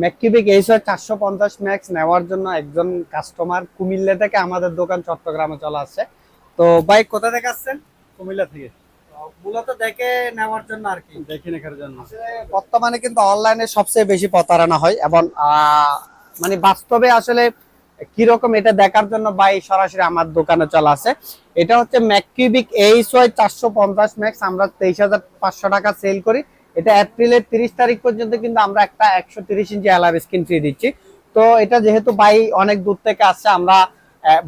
ম্যাককিউবিক H 450 max নেওয়ার জন্য একজন কাস্টমার কুমিল্লা থেকে আমাদের দোকান চট্টগ্রামে চলে আসছে। তো বাইক কোথা থেকে আসছেন? কুমিল্লা থেকে। মূলত দেখে নেওয়ার জন্য আর কি। দেখে নেখার জন্য। আসলে বর্তমানে কিন্তু অনলাইনে সবচেয়ে বেশি প্রতারণা হয় এবং মানে বাস্তবে আসলে কিরকম এটা দেখার জন্য ভাই সরাসরি আমার দোকানে চলে আসে। এটা হচ্ছে ম্যাককিউবিক এইচ 450 ম্যাক্স, আমরা 23,500 টাকা সেল করি। এটা এপ্রিলের 30 তারিখ পর্যন্ত কিন্তু আমরা একটা 130 ইঞ্চি এলআর স্ক্রিন ফ্রি দিচ্ছি। তো এটা যেহেতু ভাই অনেক দূর থেকে আসছে, আমরা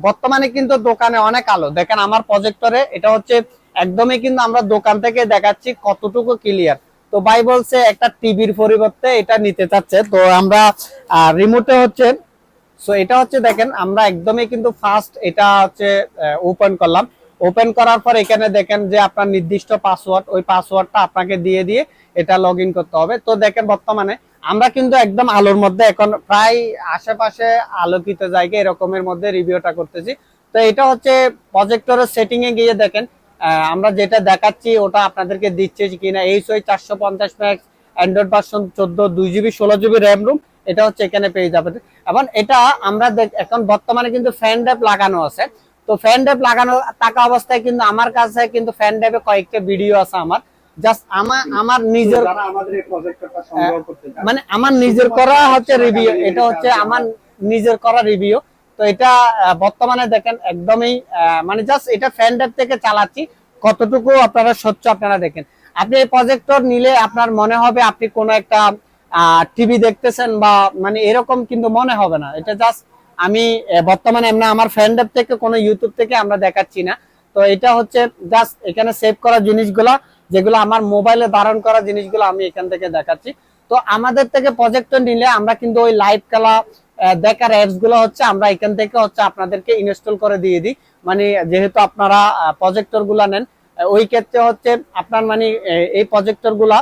বর্তমানে কিন্তু দোকানে অনেক আলো দেখেন আমার প্রজেক্টরে, এটা হচ্ছে একদমই কিন্তু আমরা দোকান থেকে দেখাচ্ছি কতটুকু ক্লিয়ার। তো ভাই বলছে একটা টিভির পরিবর্তে এটা নিতে চাচ্ছে, তো আমরা রিমোটে হচ্ছে, সো এটা হচ্ছে দেখেন আমরা একদমই কিন্তু ফার্স্ট এটা হচ্ছে ওপেন করলাম। ওপেন করার পর এখানে দেখেন যে আপনার নির্দিষ্ট পাসওয়ার্ড, ওই পাসওয়ার্ডটা আপনাকে দিয়ে দিয়ে এটা লগ ইন করতে হবে। তো দেখেন বর্তমানে আমরা কিন্তু একদম আলোর মধ্যে, এখন প্রায় আশেপাশে আলোকিত জায়গা এরকমের মধ্যে রিভিউটা করতেছি। তো এটা হচ্ছে প্রজেক্টরের সেটিং এ গিয়ে দেখেন আমরা যেটা দেখাচ্ছি ওটা আপনাদেরকে দিচ্ছে কিনা। H 450 max, Android version 14, 2GB 16GB RAM room, এটা হচ্ছে এখানে পেয়ে যাবেন। এবং এটা আমরা এখন বর্তমানে কিন্তু ফ্যান ড্রাইভ লাগানো আছে। তো ফ্যান ড্রাইভ লাগানো থাকা অবস্থায় কিন্তু আমার কাছে কিন্তু ফ্যান ড্রাইভে কয়েকটা ভিডিও আছে আমার, জাস্ট আমার নিজের, যারা আমাদের এই প্রজেক্টরটা সংগ্রহ করতে চায়, মানে আমার নিজের করা হচ্ছে রিভিউ, এটা হচ্ছে আমার নিজের করা রিভিউ। তো এটা বর্তমানে দেখেন একদমই মানে জাস্ট এটা ফ্যান ড্রাইভ থেকে চালাচ্ছি, কতটুকু আপনারা স্বচ্ছ আপনারা দেখেন। আপনি এই প্রজেক্টর নিলে আপনার মনে হবে আপনি কোনো একটা টিভি দেখতেছেন বা মানে এরকম কিন্তু মনে হবে না। এটা জাস্ট আমি বর্তমানে এমনি আমার ফ্যান ড্রাইভ থেকে কোনো ইউটিউব থেকে আমরা দেখাচ্ছি না। তো এটা হচ্ছে জাস্ট এখানে সেভ করা জিনিসগুলা, যেগুলো আমার মোবাইলে ধারণ করা জিনিসগুলো আমি এখান থেকে দেখাচ্ছি। তো আমাদের থেকে প্রজেক্টর নিলে আমরা কিন্তু ওই লাইভ খেলা দেখার অ্যাপস গুলো হচ্ছে আমরা এখান থেকে হচ্ছে আপনাদেরকে ইনস্টল করে দিয়ে দিই। মানে যেহেতু আপনারা প্রজেক্টর গুলা নেন, ওই ক্ষেত্রে হচ্ছে আপনার মানে এই প্রজেক্টর গুলা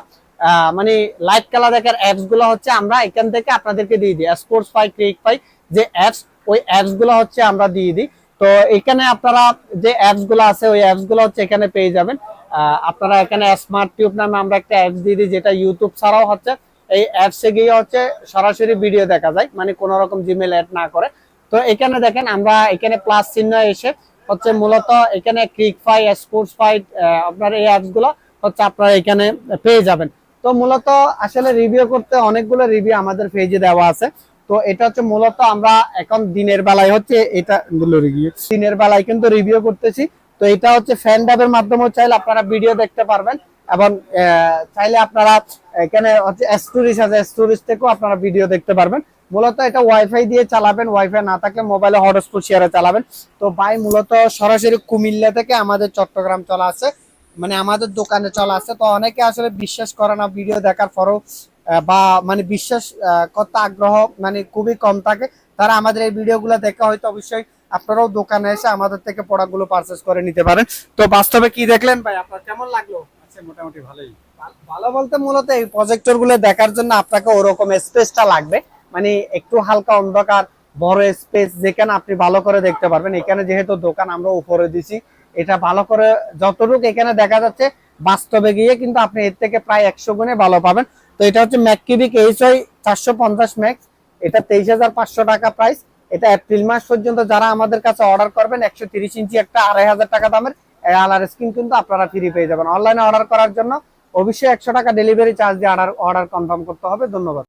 মানে লাইভ খেলা দেখার অ্যাপস গুলো হচ্ছে আমরা এখান থেকে আপনাদেরকে দিয়ে দিই। স্পোর্টস ফাই, ক্রিক ফাই যে অ্যাপস, ওই অ্যাপস গুলো হচ্ছে আমরা দিয়ে দিই। তো এখানে আপনারা যে অ্যাপস গুলো আছে ওই অ্যাপস গুলো হচ্ছে এখানে পেয়ে যাবেন। আপনারা এখানে স্মার্ট টিউব নামে আমরা একটা অ্যাপস দিয়ে দিই, যেটা ইউটিউব ছাড়াও হচ্ছে এই অ্যাপসে গিয়ে হচ্ছে সরাসরি ভিডিও দেখা যায়, মানে কোনো রকম জিমেল অ্যাড না করে। তো এখানে দেখেন আমরা এখানে প্লাস চিহ্ন এসে হচ্ছে মূলত এখানে ক্রিক ফাই, স্পোর্টস ফাইট, আপনার এই অ্যাপস গুলো হচ্ছে আপনারা এখানে পেয়ে যাবেন। তো মূলত আসলে রিভিউ করতে অনেকগুলো রিভিউ আমাদের পেজে দেওয়া আছে। তো এটা হচ্ছে মূলত আমরা এখন দিনের বেলায় হচ্ছে এটা দিনের বেলায় কিন্তু রিভিউ করতেছি। তো এটা হচ্ছে ফ্যান ড্রাইভের মাধ্যমে চাইলে আপনারা ভিডিও দেখতে পারবেন এবং চাইলে আপনারা এখানে হচ্ছে স্টোরেজ আছে, স্টোরেজ থেকেও আপনারা ভিডিও দেখতে পারবেন। মূলত এটা ওয়াইফাই দিয়ে চালাবেন, ওয়াইফাই না থাকলে মোবাইলে হটস্পট শেয়ারে চালাবেন। তো ভাই মূলত সরাসরি কুমিল্লা থেকে আমাদের চট্টগ্রাম চলে আসে, মানে আমাদের দোকানে চলে আসে। তো অনেকে আসলে বিশ্বাস করে না ভিডিও দেখার পরও, বা মানে বিশ্বাস করতে আগ্রহ মানে খুবই কম থাকে, তারা আমাদের এই ভিডিওগুলো দেখে হয়তো অবশ্যই আপনারাও দোকানে এসে আমাদের থেকে প্রোডাক্টগুলো পারচেজ করে নিতে পারেন। তো বাস্তবে কি দেখলেন ভাই, আপনার কেমন লাগলো? আছে মোটামুটি ভালোই। ভালো বলতে মূলত এই প্রজেক্টর গুলো দেখার জন্য আপনাকে ওরকম স্পেসটা লাগবে, মানে একটু হালকা অন্ধকার, বড় স্পেস যেখানে আপনি ভালো করে দেখতে পারবেন। এখানে যেহেতু দোকান আমরা উপরে দিছি, এটা ভালো করে যতটুকু এখানে দেখা যাচ্ছে বাস্তবে গিয়ে কিন্তু আপনি এর থেকে প্রায় 100 গুণে ভালো পাবেন। তো এটা হচ্ছে ম্যাককিউবিক এইচ 450 ম্যাক্স, এটা 23,500 টাকা প্রাইস। এটা এপ্রিল মাস পর্যন্ত যারা আমাদের কাছে অর্ডার করবেন 130 ইঞ্চি একটা 2,500 টাকা দামের আলার স্ক্রিন কিন্তু আপনারা ফ্রি পেয়ে যাবেন। অনলাইনে অর্ডার করার জন্য অবশ্যই 100 টাকা ডেলিভারি চার্জ দিয়ে অর্ডার কনফার্ম করতে হবে। ধন্যবাদ।